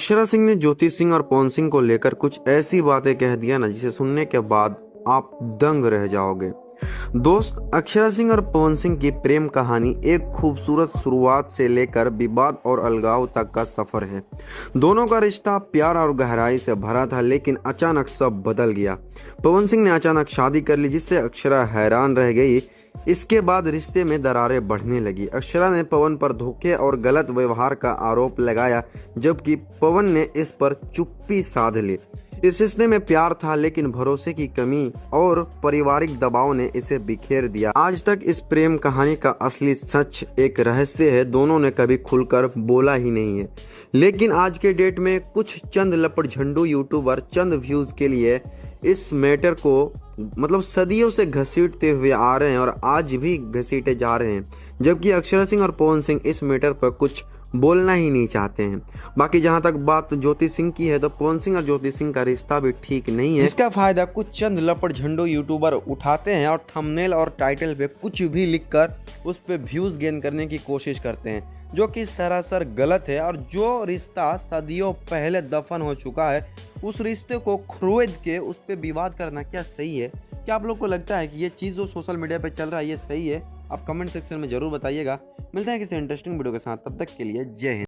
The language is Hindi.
अक्षरा सिंह ने ज्योति सिंह और पवन सिंह को लेकर कुछ ऐसी बातें कह दिया ना, जिसे सुनने के बाद आप दंग रह जाओगे। दोस्त, अक्षरा सिंह और पवन सिंह की प्रेम कहानी एक खूबसूरत शुरुआत से लेकर विवाद और अलगाव तक का सफर है। दोनों का रिश्ता प्यार और गहराई से भरा था, लेकिन अचानक सब बदल गया। पवन सिंह ने अचानक शादी कर ली, जिससे अक्षरा हैरान रह गई। इसके बाद रिश्ते में दरारें बढ़ने लगी। अक्षरा ने पवन पर धोखे और गलत व्यवहार का आरोप लगाया, जबकि पवन ने इस पर चुप्पी साध ली। इस रिश्ते में प्यार था, लेकिन भरोसे की कमी और पारिवारिक दबाव ने इसे बिखेर दिया। आज तक इस प्रेम कहानी का असली सच एक रहस्य है। दोनों ने कभी खुलकर बोला ही नहीं है, लेकिन आज के डेट में कुछ चंद लपटझंडू यूट्यूबर चंद व्यूज के लिए इस मैटर को सदियों से घसीटते हुए आ रहे हैं और आज भी घसीटे जा रहे हैं, जबकि अक्षरा सिंह और पवन सिंह इस मैटर पर कुछ बोलना ही नहीं चाहते हैं। बाकी जहां तक बात ज्योति सिंह की है, तो पवन सिंह और ज्योति सिंह का रिश्ता भी ठीक नहीं है। इसका फायदा कुछ चंद लपटझंडू यूट्यूबर उठाते हैं और थंबनेल और टाइटल पे कुछ भी लिखकर उस पे व्यूज गेन करने की कोशिश करते हैं, जो कि सरासर गलत है। और जो रिश्ता सदियों पहले दफन हो चुका है, उस रिश्ते को खोद के उस पर विवाद करना क्या सही है? क्या आप लोग को लगता है कि ये चीज़ जो सोशल मीडिया पे चल रहा है ये सही है? आप कमेंट सेक्शन में जरूर बताइएगा। मिलते हैं किसी इंटरेस्टिंग वीडियो के साथ, तब तक के लिए जय हिंद।